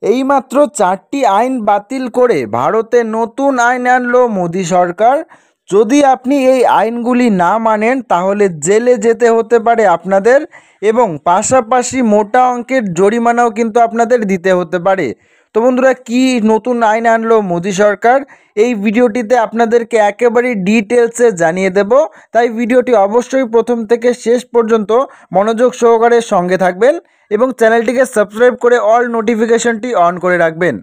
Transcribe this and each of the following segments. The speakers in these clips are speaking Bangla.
এইমাত্র 4টি আইন বাতিল করে ভারতে নতুন আইন আনলো মোদি সরকার। যদি আপনি এই আইনগুলি না মানেন তাহলে জেলে যেতে হতে পারে আপনাদের, এবং পাশাপাশি মোটা অঙ্কের জরিমানাও কিন্তু আপনাদের দিতে হতে পারে। তো বন্ধুরা, কি নতুন আইন আনলো মোদি সরকার, এই ভিডিওটিতে আপনাদেরকে একেবারে ডিটেলসে জানিয়ে দেব। তাই ভিডিওটি অবশ্যই প্রথম থেকে শেষ পর্যন্ত মনোযোগ সহকারে সঙ্গে থাকবেন এবং চ্যানেলটিকে সাবস্ক্রাইব করে অল নোটিফিকেশনটি অন করে রাখবেন।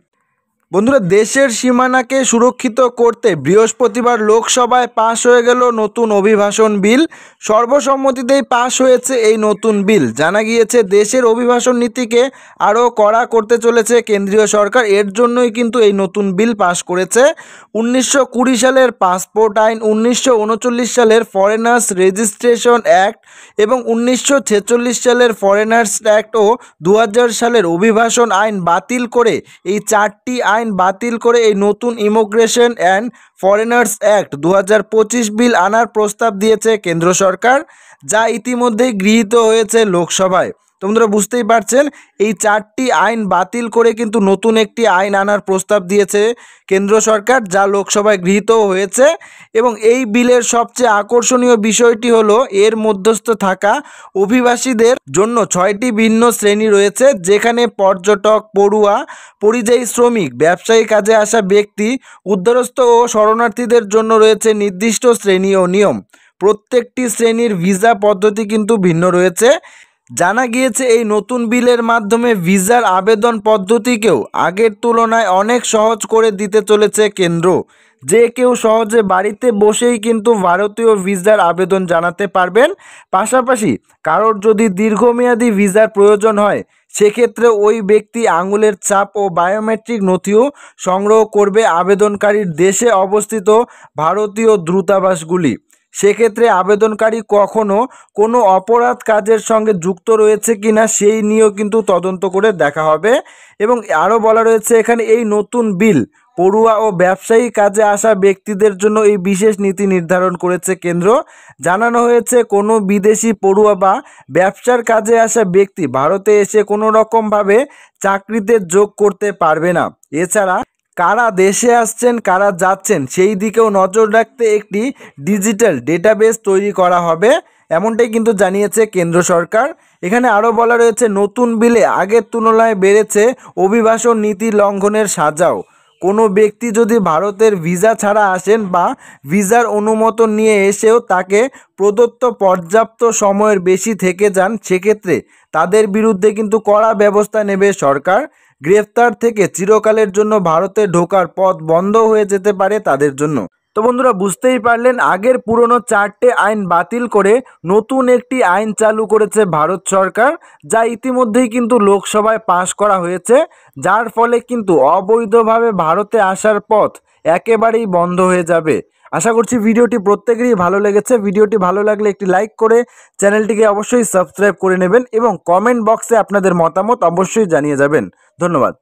বন্ধুরা, দেশের সীমানাকে সুরক্ষিত করতে বৃহস্পতিবার লোকসভায় পাশ হয়ে গেল নতুন অভিবাসন বিল। সর্বসম্মতিতেই পাশ হয়েছে এই নতুন বিল। জানা গিয়েছে দেশের অভিবাসন নীতিকে আরও কড়া করতে চলেছে কেন্দ্রীয় সরকার। এর জন্যই কিন্তু এই নতুন বিল পাশ করেছে। 1920 সালের পাসপোর্ট আইন, 1939 সালের ফরেনার্স রেজিস্ট্রেশন অ্যাক্ট এবং 1946 সালের ফরেনার্স অ্যাক্ট ও 2000 সালের অভিবাসন আইন বাতিল করে, এই 4টি আইন বাতিল করে এই নতুন ইমিগ্রেশন অ্যান্ড ফরেনার্স অ্যাক্ট 2025 বিল আনার প্রস্তাব দিয়েছে কেন্দ্র সরকার, যা ইতিমধ্যেই গৃহীত হয়েছে লোকসভায়। তো বন্ধুরা, বুঝতেই পারছেন এই 4টি আইন বাতিল করে কিন্তু নতুন একটি আইন আনার প্রস্তাব দিয়েছে কেন্দ্র সরকার, যা লোকসভায় গৃহীত হয়েছে। এবং এই বিলের সবচেয়ে আকর্ষণীয় বিষয়টি হলো এর মধ্যস্থ থাকা অভিবাসীদের জন্য 6টি ভিন্ন শ্রেণী রয়েছে, যেখানে পর্যটক, পড়ুয়া, পরিযায়ী শ্রমিক, ব্যবসায়ী কাজে আসা ব্যক্তি, উদ্বাস্ত ও শরণার্থীদের জন্য রয়েছে নির্দিষ্ট শ্রেণী ও নিয়ম। প্রত্যেকটি শ্রেণীর ভিসা পদ্ধতি কিন্তু ভিন্ন রয়েছে। জানা গিয়েছে এই নতুন বিলের মাধ্যমে ভিসার আবেদন পদ্ধতিকেও আগের তুলনায় অনেক সহজ করে দিতে চলেছে কেন্দ্র। যে কেউ সহজে বাড়িতে বসেই কিন্তু ভারতীয় ভিসার আবেদন জানাতে পারবেন। পাশাপাশি কারোর যদি দীর্ঘমেয়াদী ভিসার প্রয়োজন হয়, সেক্ষেত্রে ওই ব্যক্তি আঙুলের ছাপ ও বায়োমেট্রিক নথিও সংগ্রহ করবে আবেদনকারীর দেশে অবস্থিত ভারতীয় দূতাবাসগুলি। সেক্ষেত্রে আবেদনকারী কখনো কোনো অপরাধ কাজের সঙ্গে যুক্ত রয়েছে কিনা সেই নিয়েও কিন্তু তদন্ত করে দেখা হবে। এবং আরও বলা রয়েছে এখানে, এই নতুন বিল পড়ুয়া ও ব্যবসায়ী কাজে আসা ব্যক্তিদের জন্য এই বিশেষ নীতি নির্ধারণ করেছে কেন্দ্র। জানানো হয়েছে কোনো বিদেশি পড়ুয়া বা ব্যবসার কাজে আসা ব্যক্তি ভারতে এসে কোনো রকমভাবে চাকরিতে যোগ করতে পারবে না। এছাড়া কারা দেশে আসছেন, কারা যাচ্ছেন, সেই দিকেও নজর রাখতে একটি ডিজিটাল ডেটাবেস তৈরি করা হবে, এমনটাই কিন্তু জানিয়েছে কেন্দ্র সরকার। এখানে আরও বলা রয়েছে নতুন বিলে আগের তুলনায় বেড়েছে অভিবাসন নীতি লঙ্ঘনের সাজাও। কোনো ব্যক্তি যদি ভারতের ভিসা ছাড়া আসেন বা ভিসার অনুমোদন নিয়ে এসেও তাকে প্রদত্ত পর্যাপ্ত সময়ের বেশি থেকে যান, সেক্ষেত্রে তাদের বিরুদ্ধে কিন্তু কড়া ব্যবস্থা নেবে সরকার। গ্রেফতার থেকে চিরকালের জন্য ভারতে ঢোকার পথ বন্ধ হয়ে যেতে পারে তাদের জন্য। তো বন্ধুরা, বুঝতেই পারলেন আগের পুরনো 4টে আইন বাতিল করে নতুন একটি আইন চালু করেছে ভারত সরকার, যা ইতিমধ্যেই কিন্তু লোকসভায় পাশ করা হয়েছে, যার ফলে কিন্তু অবৈধভাবে ভারতে আসার পথ একেবারেই বন্ধ হয়ে যাবে। আশা করছি ভিডিওটি প্রত্যেকেরই ভালো লেগেছে। ভিডিওটি ভালো লাগলে একটি লাইক করে চ্যানেলটিকে অবশ্যই সাবস্ক্রাইব করে নেবেন এবং কমেন্ট বক্সে আপনাদের মতামত অবশ্যই জানিয়ে যাবেন। ধন্যবাদ।